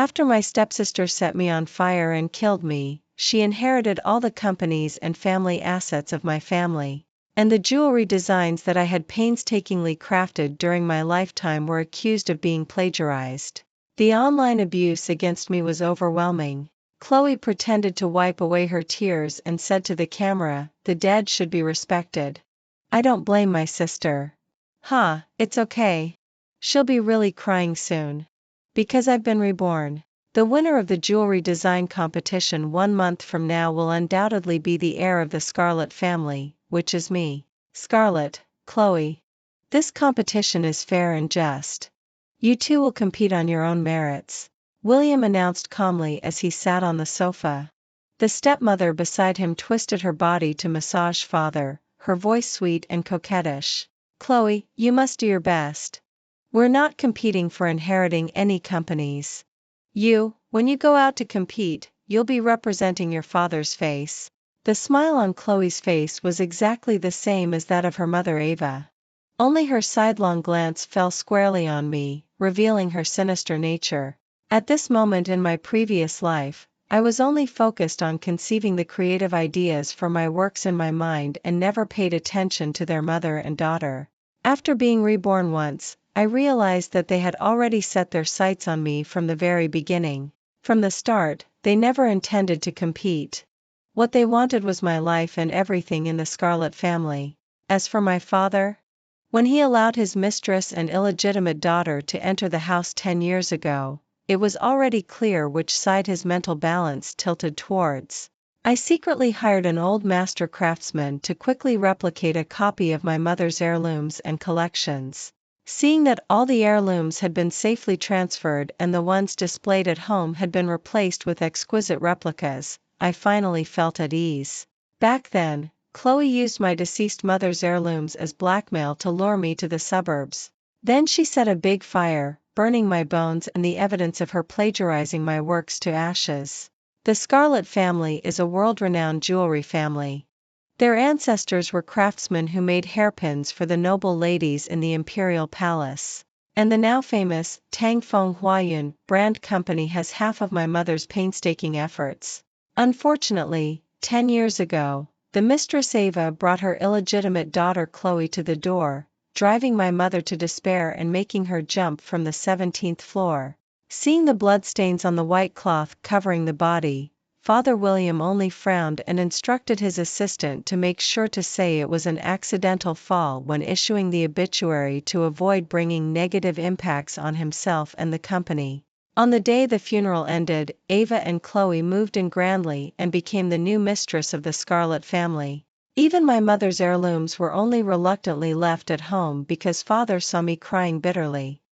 After my stepsister set me on fire and killed me, she inherited all the companies and family assets of my family. And the jewelry designs that I had painstakingly crafted during my lifetime were accused of being plagiarized. The online abuse against me was overwhelming. Chloe pretended to wipe away her tears and said to the camera, "The dead should be respected. I don't blame my sister. It's okay. She'll be really crying soon. Because I've been reborn." The winner of the jewelry design competition 1 month from now will undoubtedly be the heir of the Scarlett family, which is me. Scarlett, Chloe. This competition is fair and just. You two will compete on your own merits, William announced calmly as he sat on the sofa. The stepmother beside him twisted her body to massage father, her voice sweet and coquettish. "Chloe, you must do your best. We're not competing for inheriting any companies. When you go out to compete, you'll be representing your father's face." The smile on Chloe's face was exactly the same as that of her mother Ava. Only her sidelong glance fell squarely on me, revealing her sinister nature. At this moment in my previous life, I was only focused on conceiving the creative ideas for my works in my mind and never paid attention to their mother and daughter. After being reborn once, I realized that they had already set their sights on me from the very beginning. From the start, they never intended to compete. What they wanted was my life and everything in the Scarlett family. As for my father, when he allowed his mistress and illegitimate daughter to enter the house 10 years ago, it was already clear which side his mental balance tilted towards. I secretly hired an old master craftsman to quickly replicate a copy of my mother's heirlooms and collections. Seeing that all the heirlooms had been safely transferred and the ones displayed at home had been replaced with exquisite replicas, I finally felt at ease. Back then, Chloe used my deceased mother's heirlooms as blackmail to lure me to the suburbs. Then she set a big fire, burning my bones and the evidence of her plagiarizing my works to ashes. The Scarlett family is a world-renowned jewelry family. Their ancestors were craftsmen who made hairpins for the noble ladies in the imperial palace. And the now famous Tang Feng Huayun brand company has half of my mother's painstaking efforts. Unfortunately, 10 years ago, the mistress Ava brought her illegitimate daughter Chloe to the door, driving my mother to despair and making her jump from the 17th floor. Seeing the bloodstains on the white cloth covering the body, Father William only frowned and instructed his assistant to make sure to say it was an accidental fall when issuing the obituary to avoid bringing negative impacts on himself and the company. On the day the funeral ended, Ava and Chloe moved in grandly and became the new mistress of the Scarlett family. Even my mother's heirlooms were only reluctantly left at home because father saw me crying bitterly.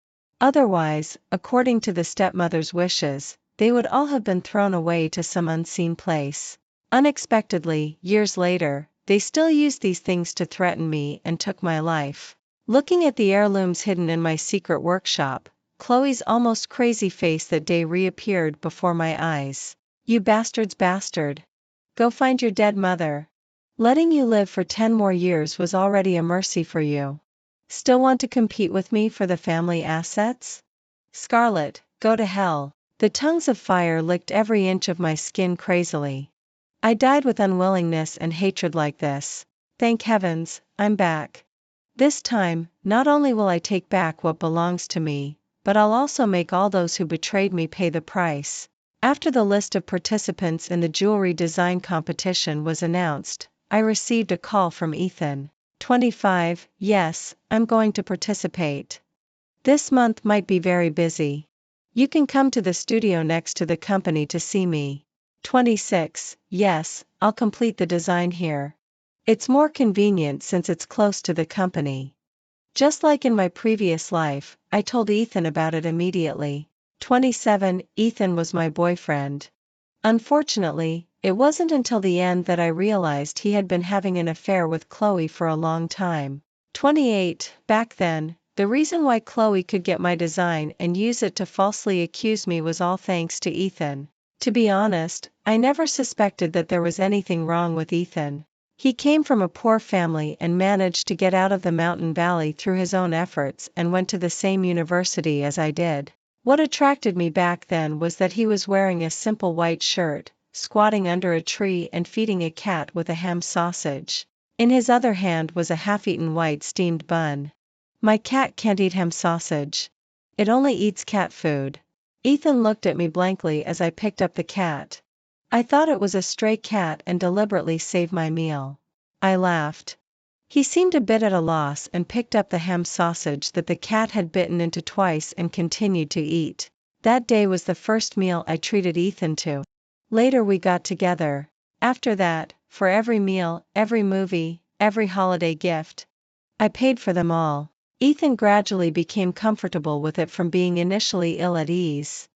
Otherwise, according to the stepmother's wishes, they would all have been thrown away to some unseen place. Unexpectedly, years later, they still used these things to threaten me and took my life. Looking at the heirlooms hidden in my secret workshop, Chloe's almost crazy face that day reappeared before my eyes. "You bastard. Go find your dead mother. Letting you live for 10 more years was already a mercy for you. Still want to compete with me for the family assets? Scarlett, go to hell." The tongues of fire licked every inch of my skin crazily. I died with unwillingness and hatred like this. Thank heavens, I'm back. This time, not only will I take back what belongs to me, but I'll also make all those who betrayed me pay the price. After the list of participants in the jewelry design competition was announced, I received a call from Ethan. 25, yes, I'm going to participate. This month might be very busy. You can come to the studio next to the company to see me. 26, yes, I'll complete the design here. It's more convenient since it's close to the company. Just like in my previous life, I told Ethan about it immediately. 27, Ethan was my boyfriend. Unfortunately, it wasn't until the end that I realized he had been having an affair with Chloe for a long time. 28, back then, the reason why Chloe could get my design and use it to falsely accuse me was all thanks to Ethan. To be honest, I never suspected that there was anything wrong with Ethan. He came from a poor family and managed to get out of the mountain valley through his own efforts and went to the same university as I did. What attracted me back then was that he was wearing a simple white shirt, squatting under a tree and feeding a cat with a ham sausage. In his other hand was a half-eaten white steamed bun. My cat can't eat ham sausage. It only eats cat food. Ethan looked at me blankly as I picked up the cat. I thought it was a stray cat and deliberately saved my meal. I laughed. He seemed a bit at a loss and picked up the ham sausage that the cat had bitten into twice and continued to eat. That day was the first meal I treated Ethan to. Later we got together. After that, for every meal, every movie, every holiday gift, I paid for them all. Ethan gradually became comfortable with it from being initially ill at ease.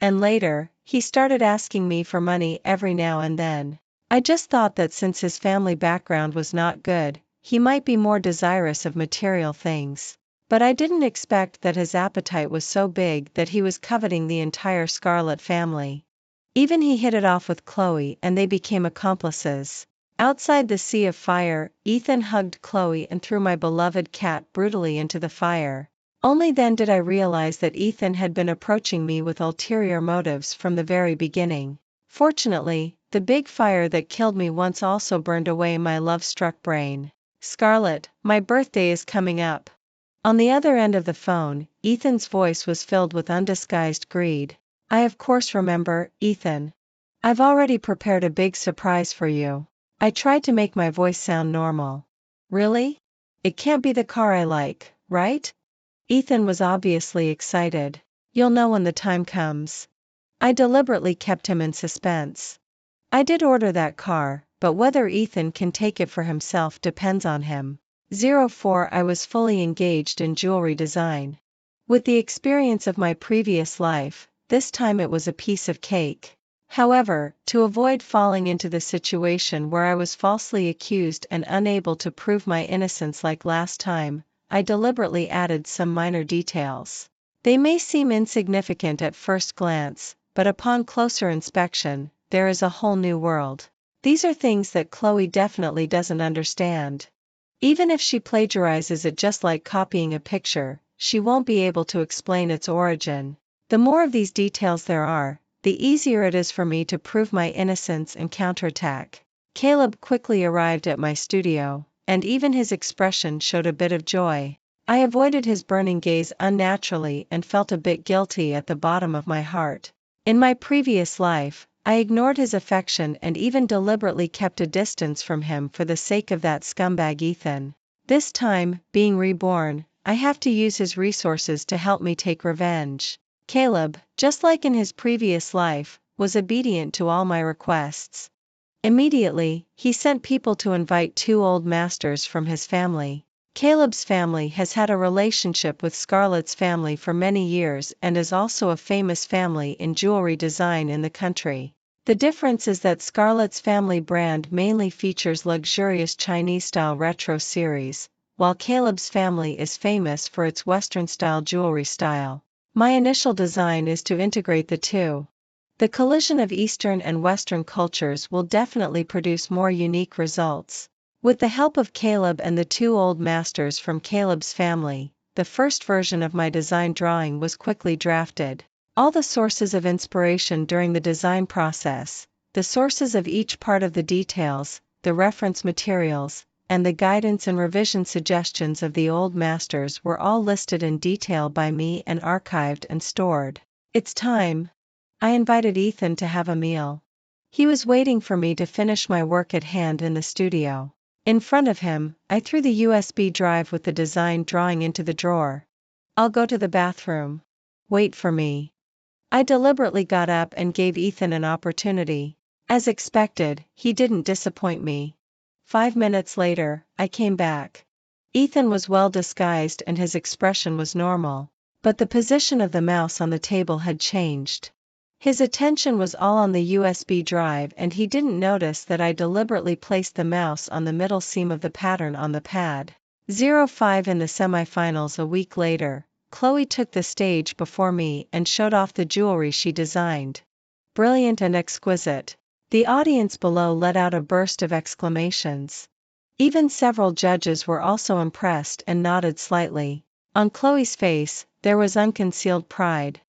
And later, he started asking me for money every now and then. I just thought that since his family background was not good, he might be more desirous of material things. But I didn't expect that his appetite was so big that he was coveting the entire Scarlett family. Even he hit it off with Chloe and they became accomplices. Outside the sea of fire, Ethan hugged Chloe and threw my beloved cat brutally into the fire. Only then did I realize that Ethan had been approaching me with ulterior motives from the very beginning. Fortunately, the big fire that killed me once also burned away my love-struck brain. Scarlett, my birthday is coming up. On the other end of the phone, Ethan's voice was filled with undisguised greed. I of course remember, Ethan. I've already prepared a big surprise for you. I tried to make my voice sound normal. Really? It can't be the car I like, right? Ethan was obviously excited. You'll know when the time comes. I deliberately kept him in suspense. I did order that car, but whether Ethan can take it for himself depends on him. 04 I was fully engaged in jewelry design. With the experience of my previous life, this time it was a piece of cake. However, to avoid falling into the situation where I was falsely accused and unable to prove my innocence like last time, I deliberately added some minor details. They may seem insignificant at first glance, but upon closer inspection, there is a whole new world. These are things that Chloe definitely doesn't understand. Even if she plagiarizes it just like copying a picture, she won't be able to explain its origin. The more of these details there are, the easier it is for me to prove my innocence and counterattack. Caleb quickly arrived at my studio, and even his expression showed a bit of joy. I avoided his burning gaze unnaturally and felt a bit guilty at the bottom of my heart. In my previous life, I ignored his affection and even deliberately kept a distance from him for the sake of that scumbag Ethan. This time, being reborn, I have to use his resources to help me take revenge. Caleb, just like in his previous life, was obedient to all my requests. Immediately, he sent people to invite 2 old masters from his family. Caleb's family has had a relationship with Scarlett's family for many years and is also a famous family in jewelry design in the country. The difference is that Scarlett's family brand mainly features luxurious Chinese-style retro series, while Caleb's family is famous for its Western-style jewelry style. My initial design is to integrate the two. The collision of Eastern and Western cultures will definitely produce more unique results. With the help of Caleb and the 2 old masters from Caleb's family, the first version of my design drawing was quickly drafted. All the sources of inspiration during the design process, the sources of each part of the details, the reference materials, and the guidance and revision suggestions of the old masters were all listed in detail by me and archived and stored. It's time. I invited Ethan to have a meal. He was waiting for me to finish my work at hand in the studio. In front of him, I threw the USB drive with the design drawing into the drawer. I'll go to the bathroom. Wait for me. I deliberately got up and gave Ethan an opportunity. As expected, he didn't disappoint me. 5 minutes later, I came back. Ethan was well disguised and his expression was normal, but the position of the mouse on the table had changed. His attention was all on the USB drive and he didn't notice that I deliberately placed the mouse on the middle seam of the pattern on the pad. 05 in the semifinals a week later, Chloe took the stage before me and showed off the jewelry she designed. Brilliant and exquisite. The audience below let out a burst of exclamations. Even several judges were also impressed and nodded slightly. On Chloe's face, there was unconcealed pride.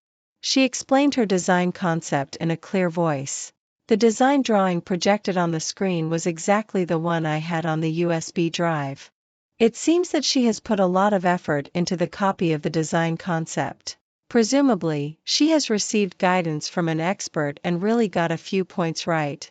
She explained her design concept in a clear voice. The design drawing projected on the screen was exactly the one I had on the USB drive. It seems that she has put a lot of effort into the copy of the design concept. Presumably, she has received guidance from an expert and really got a few points right.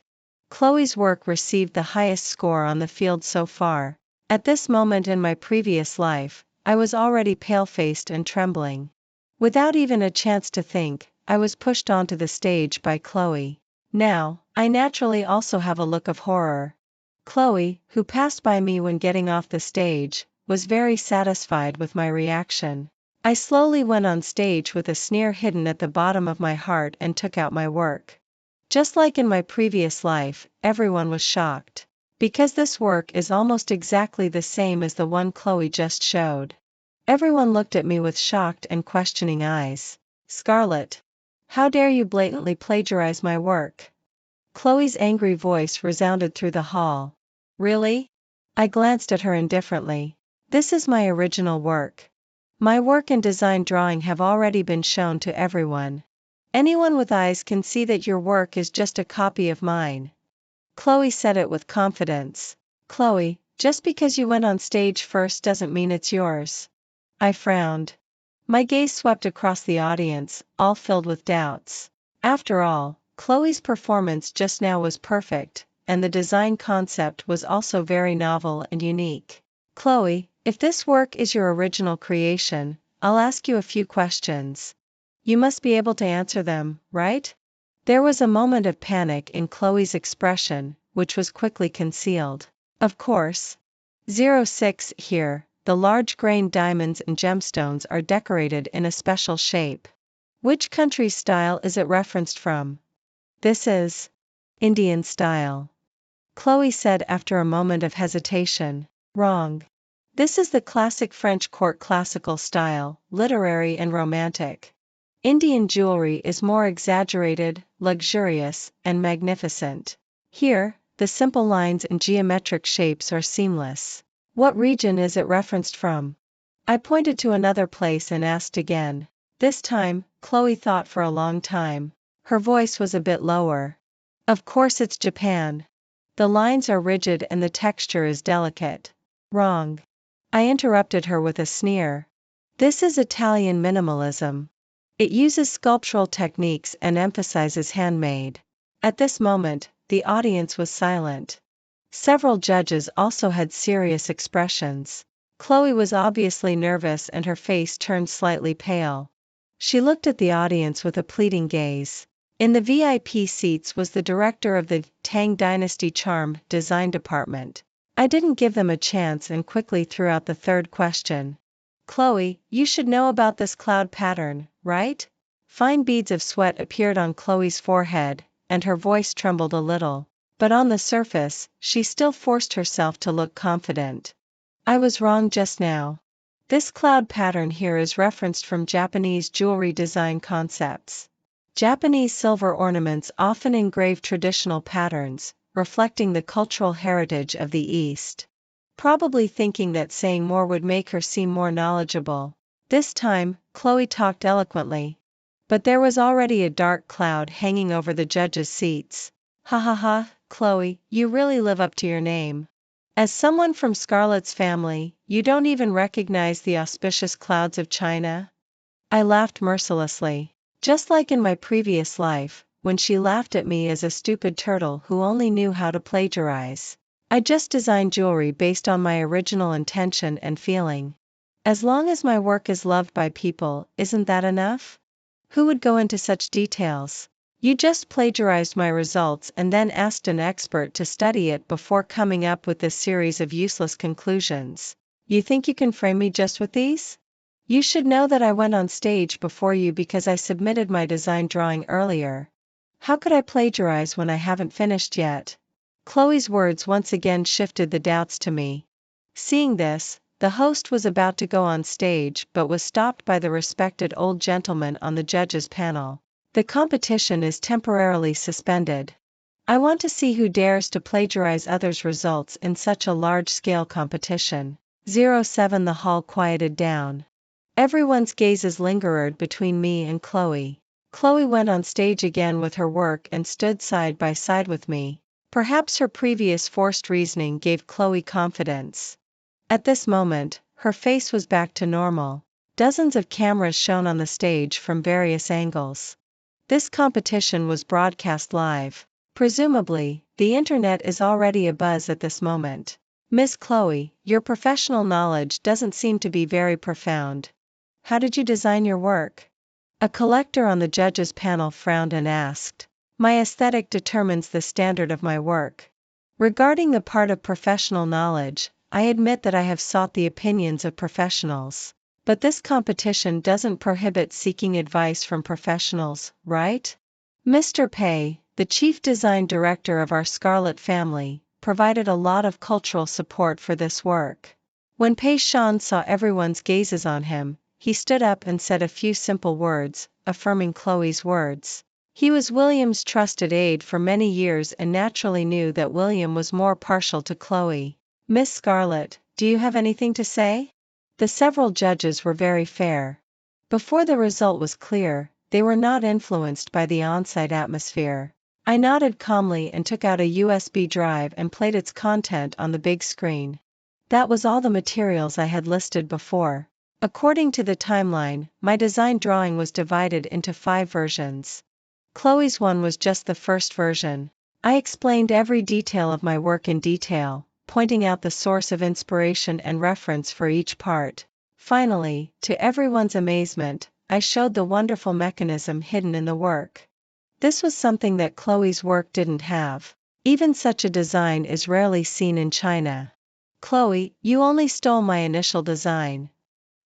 Chloe's work received the highest score on the field so far. At this moment in my previous life, I was already pale-faced and trembling. Without even a chance to think, I was pushed onto the stage by Chloe. Now, I naturally also have a look of horror. Chloe, who passed by me when getting off the stage, was very satisfied with my reaction. I slowly went on stage with a sneer hidden at the bottom of my heart and took out my work. Just like in my previous life, everyone was shocked. Because this work is almost exactly the same as the one Chloe just showed. Everyone looked at me with shocked and questioning eyes. Scarlett, how dare you blatantly plagiarize my work? Chloe's angry voice resounded through the hall. Really? I glanced at her indifferently. This is my original work. My work and design drawing have already been shown to everyone. Anyone with eyes can see that your work is just a copy of mine. Chloe said it with confidence. Chloe, just because you went on stage first doesn't mean it's yours. I frowned. My gaze swept across the audience, all filled with doubts. After all, Chloe's performance just now was perfect, and the design concept was also very novel and unique. Chloe, if this work is your original creation, I'll ask you a few questions. You must be able to answer them, right? There was a moment of panic in Chloe's expression, which was quickly concealed. Of course. 06 here, the large grain diamonds and gemstones are decorated in a special shape. Which country's style is it referenced from? This is Indian style. Chloe said after a moment of hesitation. Wrong. This is the classic French court classical style, literary and romantic. Indian jewelry is more exaggerated, luxurious, and magnificent. Here, the simple lines and geometric shapes are seamless. What region is it referenced from? I pointed to another place and asked again. This time, Chloe thought for a long time. Her voice was a bit lower. Of course it's Japan. The lines are rigid and the texture is delicate. Wrong. I interrupted her with a sneer. This is Italian minimalism. It uses sculptural techniques and emphasizes handmade. At this moment, the audience was silent. Several judges also had serious expressions. Chloe was obviously nervous and her face turned slightly pale. She looked at the audience with a pleading gaze. In the VIP seats was the director of the Tang Dynasty Charm Design Department. I didn't give them a chance and quickly threw out the third question. Chloe, you should know about this cloud pattern, right? Fine beads of sweat appeared on Chloe's forehead, and her voice trembled a little. But on the surface, she still forced herself to look confident. I was wrong just now. This cloud pattern here is referenced from Japanese jewelry design concepts. Japanese silver ornaments often engrave traditional patterns, reflecting the cultural heritage of the East. Probably thinking that saying more would make her seem more knowledgeable. This time, Chloe talked eloquently. But there was already a dark cloud hanging over the judges' seats. Ha ha ha, Chloe, you really live up to your name. As someone from Scarlett's family, you don't even recognize the auspicious clouds of China? I laughed mercilessly. Just like in my previous life, when she laughed at me as a stupid turtle who only knew how to plagiarize. I just designed jewelry based on my original intention and feeling. As long as my work is loved by people, isn't that enough? Who would go into such details? You just plagiarized my results and then asked an expert to study it before coming up with this series of useless conclusions. You think you can frame me just with these? You should know that I went on stage before you because I submitted my design drawing earlier. How could I plagiarize when I haven't finished yet? Chloe's words once again shifted the doubts to me. Seeing this, the host was about to go on stage but was stopped by the respected old gentleman on the judges' panel. The competition is temporarily suspended. I want to see who dares to plagiarize others' results in such a large-scale competition. 07 The hall quieted down. Everyone's gazes lingered between me and Chloe. Chloe went on stage again with her work and stood side by side with me. Perhaps her previous forced reasoning gave Chloe confidence. At this moment, her face was back to normal. Dozens of cameras shone on the stage from various angles. This competition was broadcast live. Presumably, the internet is already abuzz at this moment. Miss Chloe, your professional knowledge doesn't seem to be very profound. How did you design your work? A collector on the judges' panel frowned and asked. My aesthetic determines the standard of my work. Regarding the part of professional knowledge, I admit that I have sought the opinions of professionals. But this competition doesn't prohibit seeking advice from professionals, right? Mr. Pei, the chief design director of our Scarlet family, provided a lot of cultural support for this work. When Pei Shan saw everyone's gazes on him, he stood up and said a few simple words, affirming Chloe's words. He was William's trusted aide for many years and naturally knew that William was more partial to Chloe. Miss Scarlet, do you have anything to say? The several judges were very fair. Before the result was clear, they were not influenced by the on-site atmosphere. I nodded calmly and took out a USB drive and played its content on the big screen. That was all the materials I had listed before. According to the timeline, my design drawing was divided into 5 versions. Chloe's one was just the first version. I explained every detail of my work in detail, pointing out the source of inspiration and reference for each part. Finally, to everyone's amazement, I showed the wonderful mechanism hidden in the work. This was something that Chloe's work didn't have. Even such a design is rarely seen in China. Chloe, you only stole my initial design.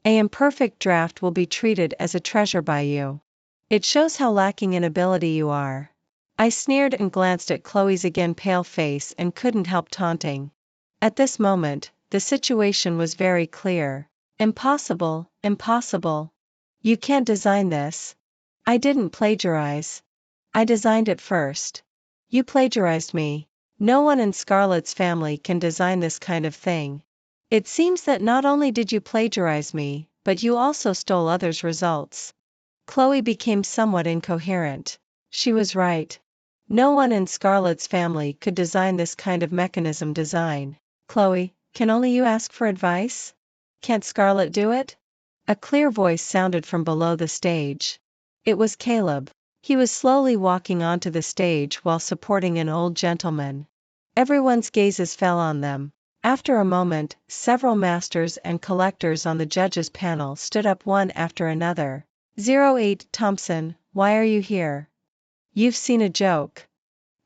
An imperfect draft will be treated as a treasure by you. It shows how lacking in ability you are. I sneered and glanced at Chloe's again pale face and couldn't help taunting. At this moment, the situation was very clear. Impossible, impossible. You can't design this. I didn't plagiarize. I designed it first. You plagiarized me. No one in Scarlet's family can design this kind of thing. It seems that not only did you plagiarize me, but you also stole others' results. Chloe became somewhat incoherent. She was right. No one in Scarlet's family could design this kind of mechanism design. Chloe, can only you ask for advice? Can't Scarlet do it? A clear voice sounded from below the stage. It was Caleb. He was slowly walking onto the stage while supporting an old gentleman. Everyone's gazes fell on them. After a moment, several masters and collectors on the judges' panel stood up one after another. 08 Thompson, why are you here? You've seen a joke.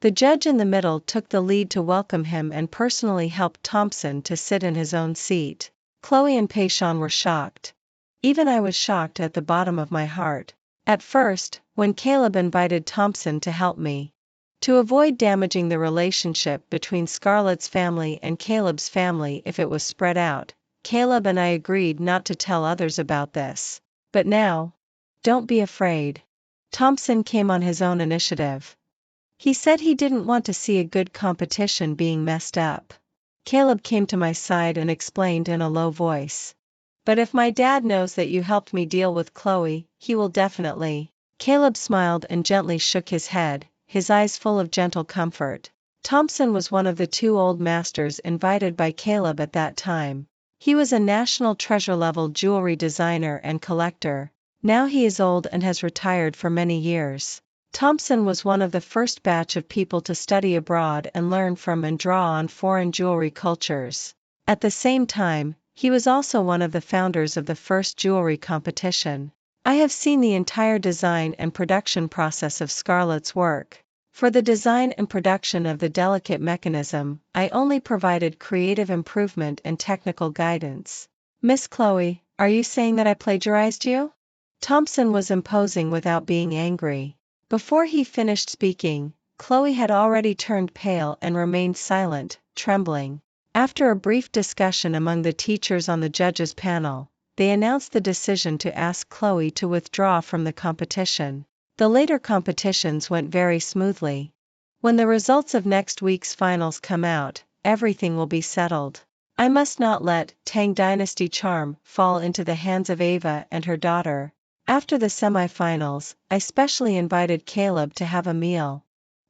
The judge in the middle took the lead to welcome him and personally helped Thompson to sit in his own seat. Chloe and Pei Shan were shocked. Even I was shocked at the bottom of my heart. At first, when Caleb invited Thompson to help me. To avoid damaging the relationship between Scarlet's family and Caleb's family if it was spread out, Caleb and I agreed not to tell others about this. But now, don't be afraid. Thompson came on his own initiative. He said he didn't want to see a good competition being messed up. Caleb came to my side and explained in a low voice. But if my dad knows that you helped me deal with Chloe, he will definitely. Caleb smiled and gently shook his head, his eyes full of gentle comfort. Thompson was one of the 2 old masters invited by Caleb at that time. He was a national treasure-level jewelry designer and collector. Now he is old and has retired for many years. Thompson was one of the first batch of people to study abroad and learn from and draw on foreign jewelry cultures. At the same time, he was also one of the founders of the first jewelry competition. I have seen the entire design and production process of Scarlet's work. For the design and production of the delicate mechanism, I only provided creative improvement and technical guidance. Miss Chloe, are you saying that I plagiarized you? Thompson was imposing without being angry. Before he finished speaking, Chloe had already turned pale and remained silent, trembling. After a brief discussion among the teachers on the judges' panel, they announced the decision to ask Chloe to withdraw from the competition. The later competitions went very smoothly. When the results of next week's finals come out, everything will be settled. I must not let Tang Dynasty charm fall into the hands of Ava and her daughter. After the semifinals, I specially invited Caleb to have a meal.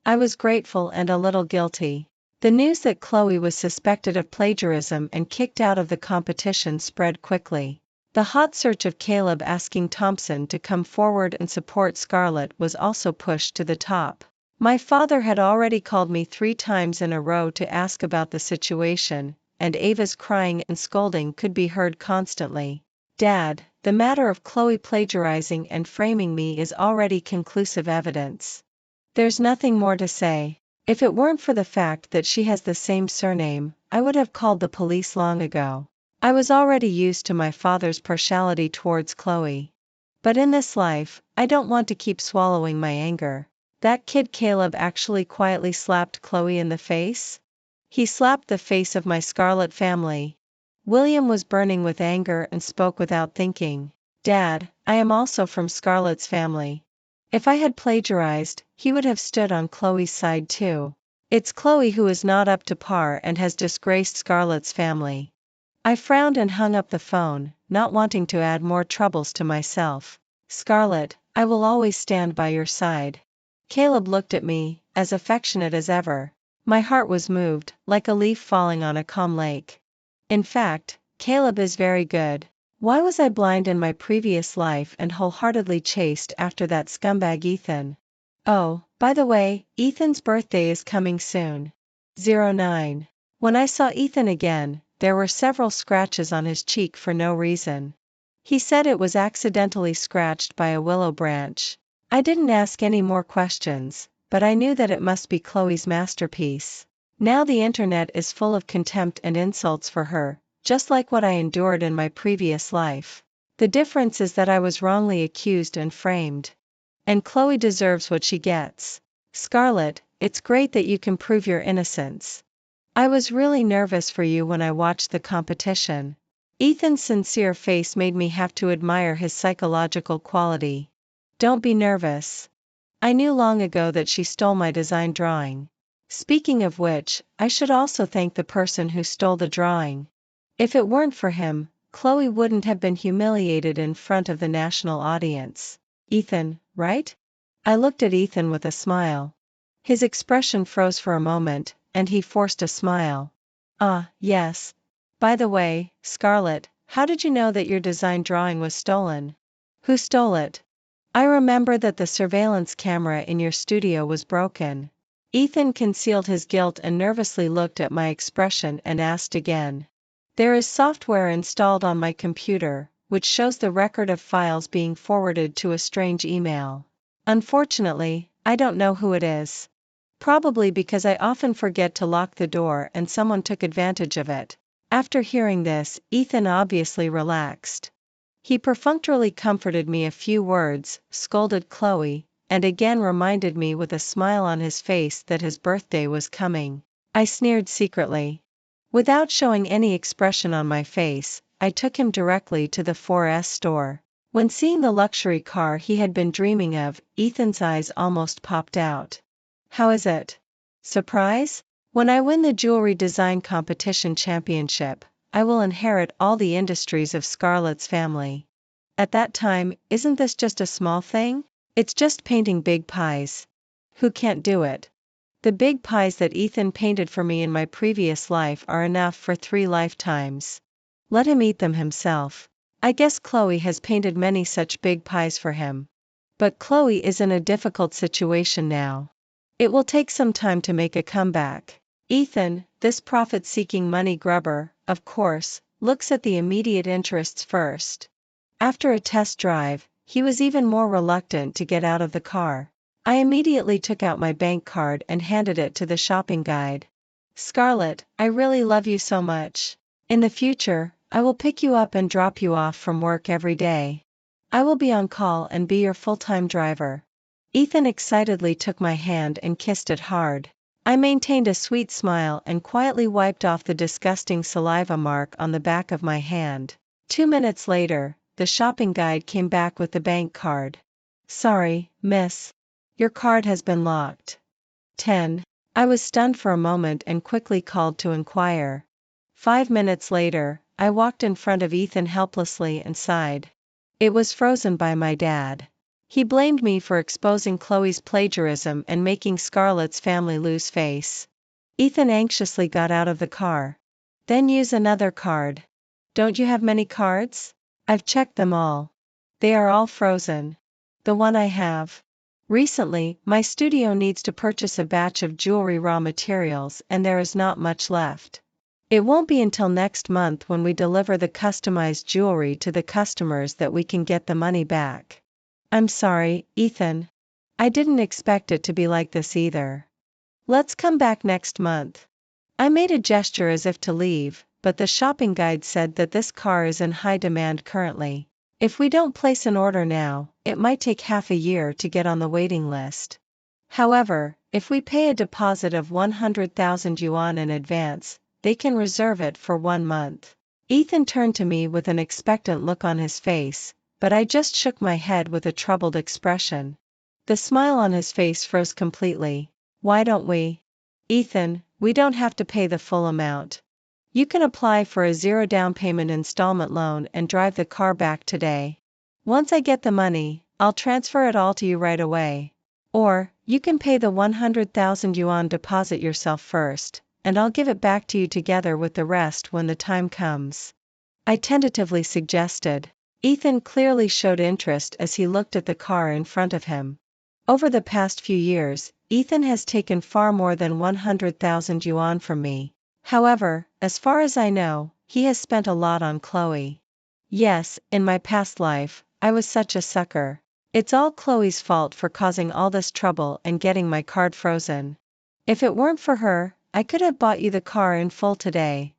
I was grateful and a little guilty. The news that Chloe was suspected of plagiarism and kicked out of the competition spread quickly. The hot search of Caleb asking Thompson to come forward and support Scarlett was also pushed to the top. My father had already called me 3 times in a row to ask about the situation, and Ava's crying and scolding could be heard constantly. "Dad, the matter of Chloe plagiarizing and framing me is already conclusive evidence. There's nothing more to say. If it weren't for the fact that she has the same surname, I would have called the police long ago." I was already used to my father's partiality towards Chloe. But in this life, I don't want to keep swallowing my anger. That kid Caleb actually quietly slapped Chloe in the face? He slapped the face of my Scarlett family. William was burning with anger and spoke without thinking. "Dad, I am also from Scarlett's family. If I had plagiarized, he would have stood on Chloe's side too. It's Chloe who is not up to par and has disgraced Scarlett's family." I frowned and hung up the phone, not wanting to add more troubles to myself. "Scarlett, I will always stand by your side." Caleb looked at me, as affectionate as ever. My heart was moved, like a leaf falling on a calm lake. In fact, Caleb is very good. Why was I blind in my previous life and wholeheartedly chased after that scumbag Ethan? Oh, by the way, Ethan's birthday is coming soon. 09. When I saw Ethan again, there were several scratches on his cheek for no reason. He said it was accidentally scratched by a willow branch. I didn't ask any more questions, but I knew that it must be Chloe's masterpiece. Now the internet is full of contempt and insults for her, just like what I endured in my previous life. The difference is that I was wrongly accused and framed. And Chloe deserves what she gets. Scarlett, it's great that you can prove your innocence. I was really nervous for you when I watched the competition. Ethan's sincere face made me have to admire his psychological quality. Don't be nervous. I knew long ago that she stole my design drawing. Speaking of which, I should also thank the person who stole the drawing. If it weren't for him, Chloe wouldn't have been humiliated in front of the national audience. Ethan, right? I looked at Ethan with a smile. His expression froze for a moment, and he forced a smile. "Ah, yes. By the way, Scarlett, how did you know that your design drawing was stolen? Who stole it? I remember that the surveillance camera in your studio was broken." Ethan concealed his guilt and nervously looked at my expression and asked again. "There is software installed on my computer, which shows the record of files being forwarded to a strange email. Unfortunately, I don't know who it is. Probably because I often forget to lock the door and someone took advantage of it." After hearing this, Ethan obviously relaxed. He perfunctorily comforted me a few words, scolded Chloe, and again reminded me with a smile on his face that his birthday was coming. I sneered secretly. Without showing any expression on my face, I took him directly to the 4S store. When seeing the luxury car he had been dreaming of, Ethan's eyes almost popped out. "How is it? Surprise? When I win the jewelry design competition championship, I will inherit all the industries of Scarlett's family. At that time, isn't this just a small thing? It's just painting big pies. Who can't do it? The big pies that Ethan painted for me in my previous life are enough for 3 lifetimes. Let him eat them himself. I guess Chloe has painted many such big pies for him. But Chloe is in a difficult situation now. It will take some time to make a comeback. Ethan, this profit-seeking money grubber, of course, looks at the immediate interests first. After a test drive, he was even more reluctant to get out of the car. I immediately took out my bank card and handed it to the shopping guide. "Scarlett, I really love you so much. In the future, I will pick you up and drop you off from work every day. I will be on call and be your full-time driver." Ethan excitedly took my hand and kissed it hard. I maintained a sweet smile and quietly wiped off the disgusting saliva mark on the back of my hand. 2 minutes later, the shopping guide came back with the bank card. "Sorry, miss. Your card has been locked." 10. I was stunned for a moment and quickly called to inquire. 5 minutes later, I walked in front of Ethan helplessly and sighed. It was frozen by my dad. He blamed me for exposing Chloe's plagiarism and making Scarlett's family lose face. Ethan anxiously got out of the car. Then use another card. Don't you have many cards? I've checked them all. They are all frozen. The one I have. Recently, my studio needs to purchase a batch of jewelry raw materials and there is not much left. It won't be until next month when we deliver the customized jewelry to the customers that we can get the money back. I'm sorry, Ethan. I didn't expect it to be like this either. Let's come back next month. I made a gesture as if to leave, but the shopping guide said that this car is in high demand currently. If we don't place an order now, it might take half a year to get on the waiting list. However, if we pay a deposit of 100,000 yuan in advance, they can reserve it for 1 month. Ethan turned to me with an expectant look on his face, but I just shook my head with a troubled expression. The smile on his face froze completely. Why don't we? Ethan, we don't have to pay the full amount. You can apply for a 0 down payment installment loan and drive the car back today. Once I get the money, I'll transfer it all to you right away. Or, you can pay the 100,000 yuan deposit yourself first, and I'll give it back to you together with the rest when the time comes. I tentatively suggested. Ethan clearly showed interest as he looked at the car in front of him. Over the past few years, Ethan has taken far more than 100,000 yuan from me. However, as far as I know, he has spent a lot on Chloe. Yes, in my past life, I was such a sucker. It's all Chloe's fault for causing all this trouble and getting my card frozen. If it weren't for her, I could have bought you the car in full today.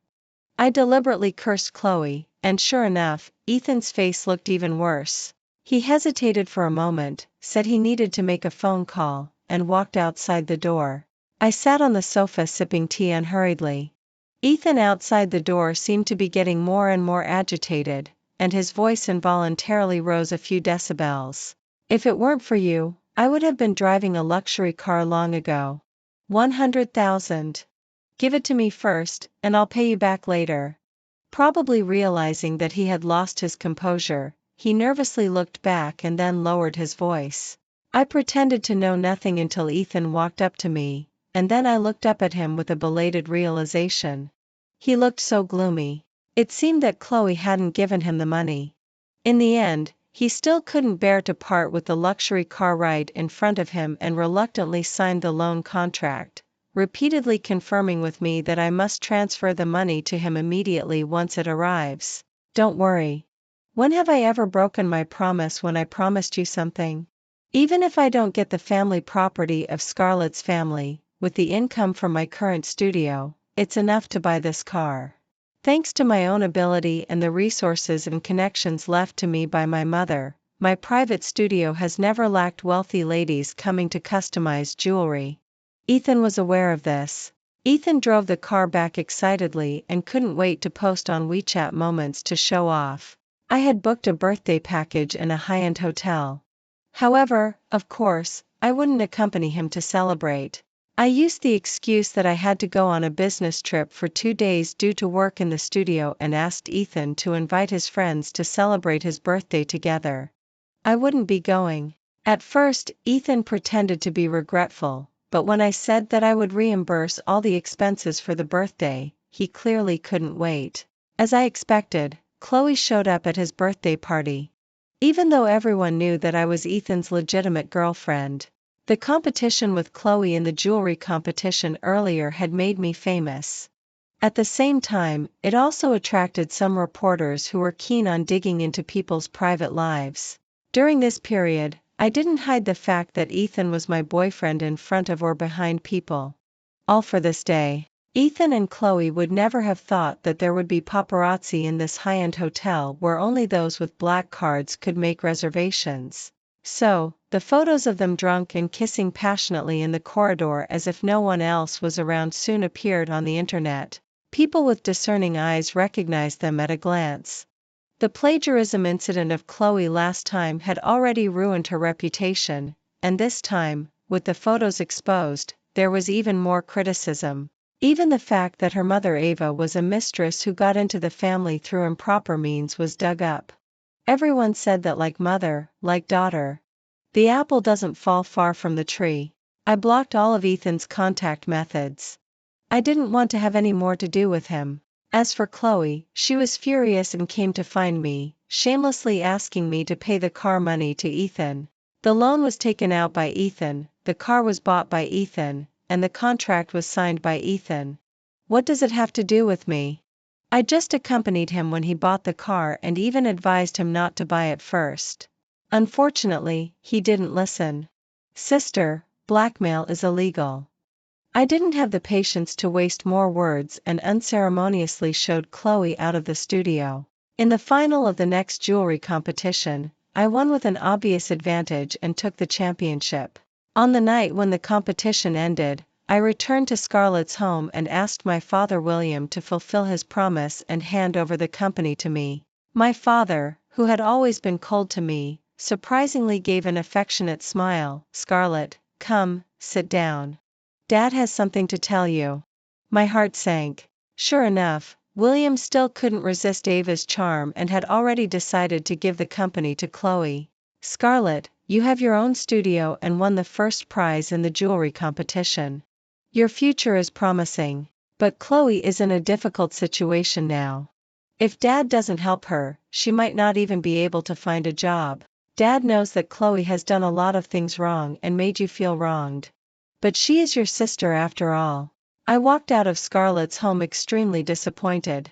I deliberately cursed Chloe, and sure enough, Ethan's face looked even worse. He hesitated for a moment, said he needed to make a phone call, and walked outside the door. I sat on the sofa sipping tea unhurriedly. Ethan outside the door seemed to be getting more and more agitated, and his voice involuntarily rose a few decibels. If it weren't for you, I would have been driving a luxury car long ago. 100,000. Give it to me first, and I'll pay you back later. Probably realizing that he had lost his composure, he nervously looked back and then lowered his voice. I pretended to know nothing until Ethan walked up to me, and then I looked up at him with a belated realization. He looked so gloomy. It seemed that Chloe hadn't given him the money. In the end, he still couldn't bear to part with the luxury car right in front of him and reluctantly signed the loan contract, repeatedly confirming with me that I must transfer the money to him immediately once it arrives. Don't worry. When have I ever broken my promise when I promised you something? Even if I don't get the family property of Scarlett's family, with the income from my current studio, it's enough to buy this car. Thanks to my own ability and the resources and connections left to me by my mother, my private studio has never lacked wealthy ladies coming to customize jewelry. Ethan was aware of this. Ethan drove the car back excitedly and couldn't wait to post on WeChat moments to show off. I had booked a birthday package in a high-end hotel. However, of course, I wouldn't accompany him to celebrate. I used the excuse that I had to go on a business trip for 2 days due to work in the studio and asked Ethan to invite his friends to celebrate his birthday together. I wouldn't be going. At first, Ethan pretended to be regretful, but when I said that I would reimburse all the expenses for the birthday, he clearly couldn't wait. As I expected, Chloe showed up at his birthday party. Even though everyone knew that I was Ethan's legitimate girlfriend, the competition with Chloe in the jewelry competition earlier had made me famous. At the same time, it also attracted some reporters who were keen on digging into people's private lives. During this period, I didn't hide the fact that Ethan was my boyfriend in front of or behind people. All for this day. Ethan and Chloe would never have thought that there would be paparazzi in this high-end hotel where only those with black cards could make reservations. So, the photos of them drunk and kissing passionately in the corridor as if no one else was around soon appeared on the internet. People with discerning eyes recognized them at a glance. The plagiarism incident of Chloe last time had already ruined her reputation, and this time, with the photos exposed, there was even more criticism. Even the fact that her mother Ava was a mistress who got into the family through improper means was dug up. Everyone said that like mother, like daughter. The apple doesn't fall far from the tree. I blocked all of Ethan's contact methods. I didn't want to have any more to do with him. As for Chloe, she was furious and came to find me, shamelessly asking me to pay the car money to Ethan. The loan was taken out by Ethan, the car was bought by Ethan, and the contract was signed by Ethan. What does it have to do with me? I just accompanied him when he bought the car and even advised him not to buy it first. Unfortunately, he didn't listen. Sister, blackmail is illegal. I didn't have the patience to waste more words and unceremoniously showed Chloe out of the studio. In the final of the next jewelry competition, I won with an obvious advantage and took the championship. On the night when the competition ended, I returned to Scarlett's home and asked my father William to fulfill his promise and hand over the company to me. My father, who had always been cold to me, surprisingly gave an affectionate smile. Scarlett, come, sit down. Dad has something to tell you. My heart sank. Sure enough, William still couldn't resist Ava's charm and had already decided to give the company to Chloe. Scarlett, you have your own studio and won the first prize in the jewelry competition. Your future is promising. But Chloe is in a difficult situation now. If Dad doesn't help her, she might not even be able to find a job. Dad knows that Chloe has done a lot of things wrong and made you feel wronged. But she is your sister after all. I walked out of Scarlett's home extremely disappointed.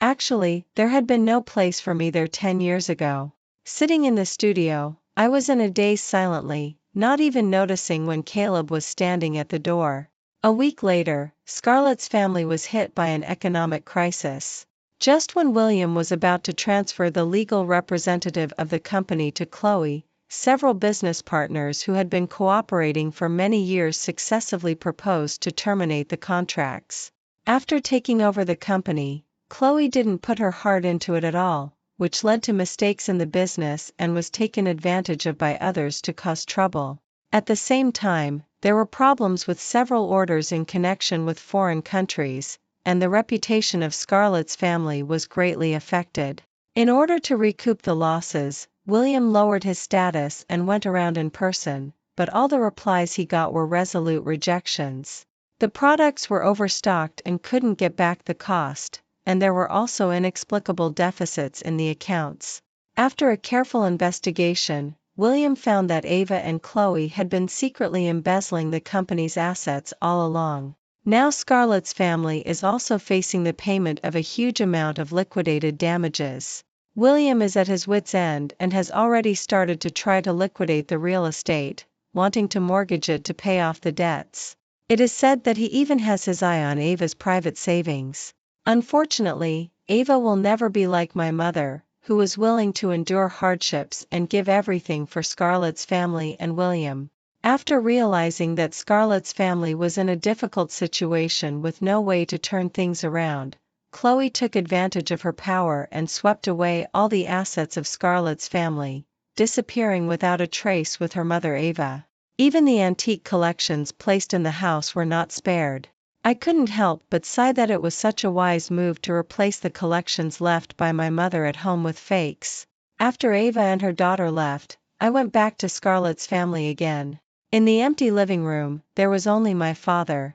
Actually, there had been no place for me there 10 years ago. Sitting in the studio, I was in a daze silently, not even noticing when Caleb was standing at the door. A week later, Scarlett's family was hit by an economic crisis. Just when William was about to transfer the legal representative of the company to Chloe, several business partners who had been cooperating for many years successively proposed to terminate the contracts. After taking over the company, Chloe didn't put her heart into it at all, which led to mistakes in the business and was taken advantage of by others to cause trouble. At the same time, there were problems with several orders in connection with foreign countries, and the reputation of Scarlett's family was greatly affected. In order to recoup the losses, William lowered his status and went around in person, but all the replies he got were resolute rejections. The products were overstocked and couldn't get back the cost, and there were also inexplicable deficits in the accounts. After a careful investigation, William found that Ava and Chloe had been secretly embezzling the company's assets all along. Now Scarlett's family is also facing the payment of a huge amount of liquidated damages. William is at his wit's end and has already started to try to liquidate the real estate, wanting to mortgage it to pay off the debts. It is said that he even has his eye on Ava's private savings. Unfortunately, Ava will never be like my mother, who was willing to endure hardships and give everything for Scarlett's family and William. After realizing that Scarlett's family was in a difficult situation with no way to turn things around, Chloe took advantage of her power and swept away all the assets of Scarlett's family, disappearing without a trace with her mother Ava. Even the antique collections placed in the house were not spared. I couldn't help but sigh that it was such a wise move to replace the collections left by my mother at home with fakes. After Ava and her daughter left, I went back to Scarlett's family again. In the empty living room, there was only my father.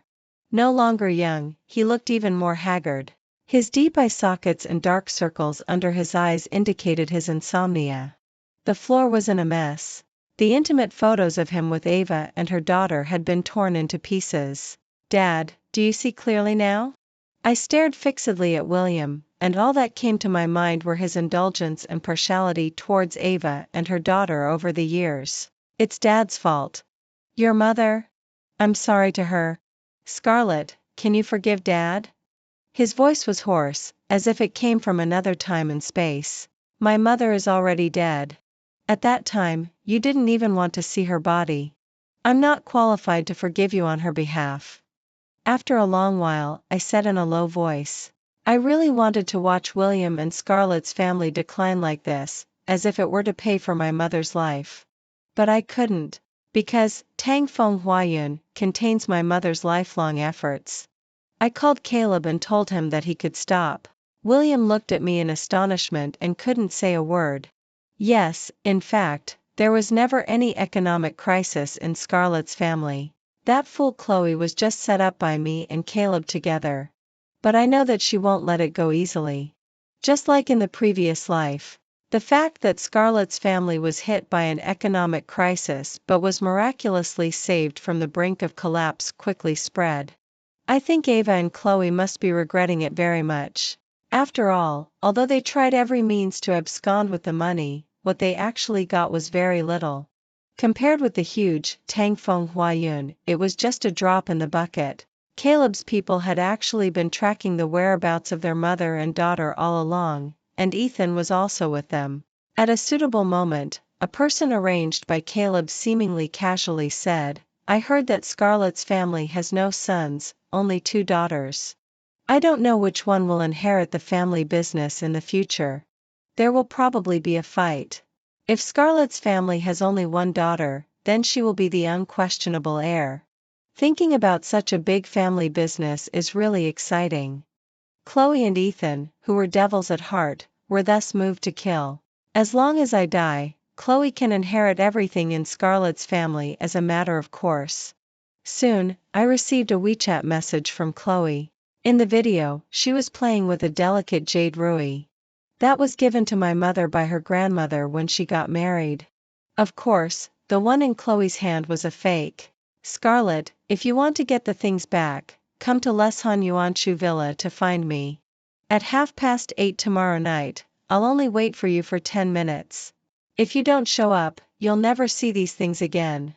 No longer young, he looked even more haggard. His deep eye sockets and dark circles under his eyes indicated his insomnia. The floor was in a mess. The intimate photos of him with Ava and her daughter had been torn into pieces. Dad, do you see clearly now? I stared fixedly at William, and all that came to my mind were his indulgence and partiality towards Ava and her daughter over the years. It's Dad's fault. Your mother? I'm sorry to her. Scarlett, can you forgive Dad? His voice was hoarse, as if it came from another time and space. My mother is already dead. At that time, you didn't even want to see her body. I'm not qualified to forgive you on her behalf. After a long while, I said in a low voice. I really wanted to watch William and Scarlett's family decline like this, as if it were to pay for my mother's life. But I couldn't, because Tang Feng Huayun contains my mother's lifelong efforts. I called Caleb and told him that he could stop. William looked at me in astonishment and couldn't say a word. Yes, in fact, there was never any economic crisis in Scarlett's family. That fool Chloe was just set up by me and Caleb together. But I know that she won't let it go easily. Just like in the previous life. The fact that Scarlett's family was hit by an economic crisis but was miraculously saved from the brink of collapse quickly spread. I think Ava and Chloe must be regretting it very much. After all, although they tried every means to abscond with the money, what they actually got was very little. Compared with the huge Tang Feng Huayun, it was just a drop in the bucket. Caleb's people had actually been tracking the whereabouts of their mother and daughter all along, and Ethan was also with them. At a suitable moment, a person arranged by Caleb seemingly casually said, "I heard that Scarlett's family has no sons, only 2 daughters. I don't know which one will inherit the family business in the future. There will probably be a fight. If Scarlett's family has only 1 daughter, then she will be the unquestionable heir." Thinking about such a big family business is really exciting. Chloe and Ethan, who were devils at heart, were thus moved to kill. As long as I die, Chloe can inherit everything in Scarlett's family as a matter of course. Soon, I received a WeChat message from Chloe. In the video, she was playing with a delicate jade ruby. That was given to my mother by her grandmother when she got married. Of course, the one in Chloe's hand was a fake. "Scarlett, if you want to get the things back, come to Les Han Yuanshu Villa to find me. At 8:30 tomorrow night, I'll only wait for you for 10 minutes. If you don't show up, you'll never see these things again."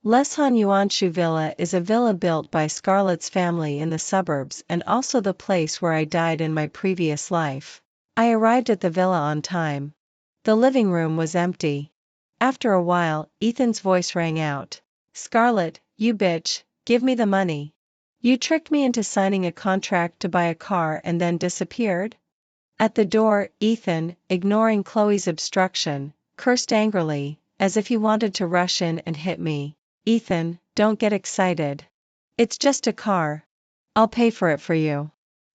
Les Han Yuanshu Villa is a villa built by Scarlett's family in the suburbs and also the place where I died in my previous life. I arrived at the villa on time. The living room was empty. After a while, Ethan's voice rang out. "Scarlett, you bitch, give me the money. You tricked me into signing a contract to buy a car and then disappeared?" At the door, Ethan, ignoring Chloe's obstruction, cursed angrily, as if he wanted to rush in and hit me. "Ethan, don't get excited. It's just a car. I'll pay for it for you.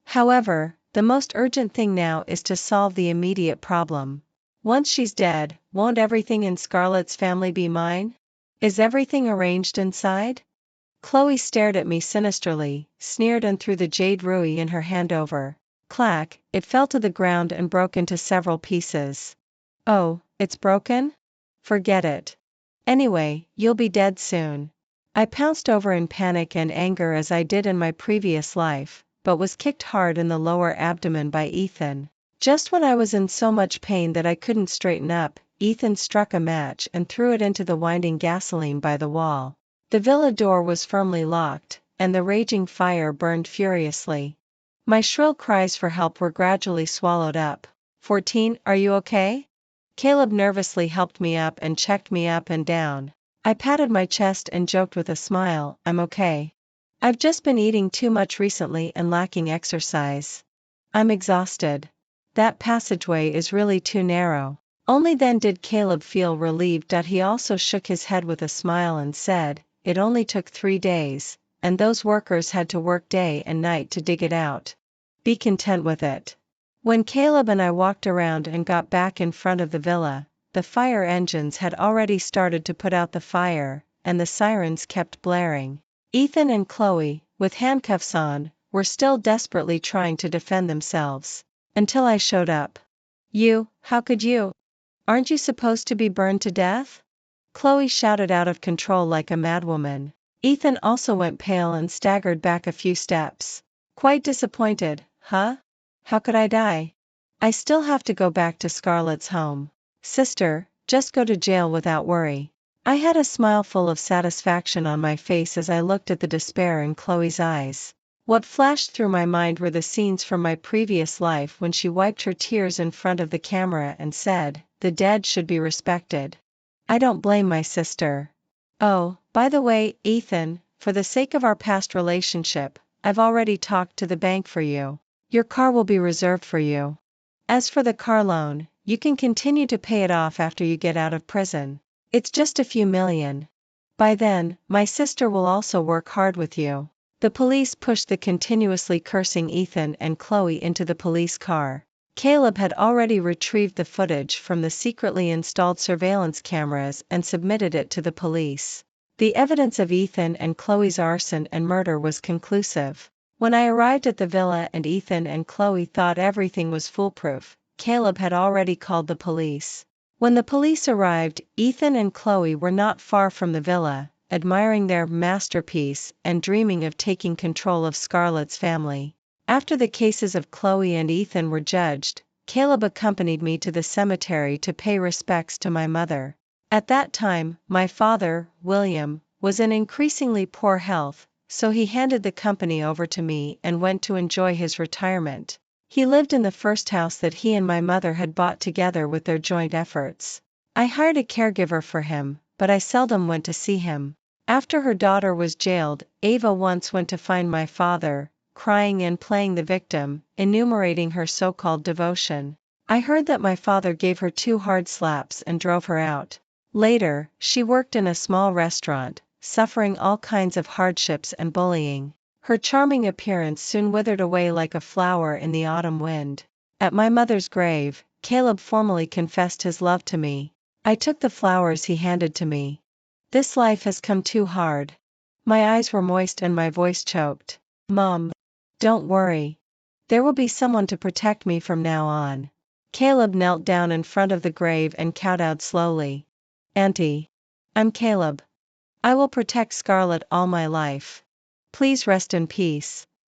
However, the most urgent thing now is to solve the immediate problem. Once she's dead, won't everything in Scarlett's family be mine? Is everything arranged inside?" Chloe stared at me sinisterly, sneered and threw the jade ruby in her hand over. Clack, it fell to the ground and broke into several pieces. "Oh, it's broken? Forget it. Anyway, you'll be dead soon." I pounced over in panic and anger as I did in my previous life, but was kicked hard in the lower abdomen by Ethan. Just when I was in so much pain that I couldn't straighten up, Ethan struck a match and threw it into the winding gasoline by the wall. The villa door was firmly locked, and the raging fire burned furiously. My shrill cries for help were gradually swallowed up. 14, are you okay? Caleb nervously helped me up and checked me up and down. I patted my chest and joked with a smile, "I'm okay. I've just been eating too much recently and lacking exercise. I'm exhausted. That passageway is really too narrow." Only then did Caleb feel relieved that he also shook his head with a smile and said, "It only took 3 days, and those workers had to work day and night to dig it out. Be content with it." When Caleb and I walked around and got back in front of the villa, the fire engines had already started to put out the fire, and the sirens kept blaring. Ethan and Chloe, with handcuffs on, were still desperately trying to defend themselves. Until I showed up. "You, how could you? Aren't you supposed to be burned to death?" Chloe shouted out of control like a madwoman. Ethan also went pale and staggered back a few steps. "Quite disappointed, huh? How could I die? I still have to go back to Scarlett's home." "Sister, just go to jail without worry." I had a smile full of satisfaction on my face as I looked at the despair in Chloe's eyes. What flashed through my mind were the scenes from my previous life when she wiped her tears in front of the camera and said, "The dead should be respected." I don't blame my sister. Oh, by the way, Ethan, for the sake of our past relationship, I've already talked to the bank for you. Your car will be reserved for you. As for the car loan, you can continue to pay it off after you get out of prison. It's just a few million. By then, my sister will also work hard with you. The police pushed the continuously cursing Ethan and Chloe into the police car. Caleb had already retrieved the footage from the secretly installed surveillance cameras and submitted it to the police. The evidence of Ethan and Chloe's arson and murder was conclusive. When I arrived at the villa and Ethan and Chloe thought everything was foolproof, Caleb had already called the police. When the police arrived, Ethan and Chloe were not far from the villa, admiring their masterpiece and dreaming of taking control of Scarlett's family. After the cases of Chloe and Ethan were judged, Caleb accompanied me to the cemetery to pay respects to my mother. At that time, my father, William, was in increasingly poor health, so he handed the company over to me and went to enjoy his retirement. He lived in the first house that he and my mother had bought together with their joint efforts. I hired a caregiver for him, but I seldom went to see him. After her daughter was jailed, Ava once went to find my father, crying and playing the victim, enumerating her so-called devotion. I heard that my father gave her 2 hard slaps and drove her out. Later, she worked in a small restaurant, suffering all kinds of hardships and bullying. Her charming appearance soon withered away like a flower in the autumn wind. At my mother's grave, Caleb formally confessed his love to me. I took the flowers he handed to me. This life has come too hard. My eyes were moist and my voice choked. Mom, don't worry. There will be someone to protect me from now on. Caleb knelt down in front of the grave and kowtowed slowly. Auntie. I'm Caleb. I will protect Scarlett all my life. Please rest in peace.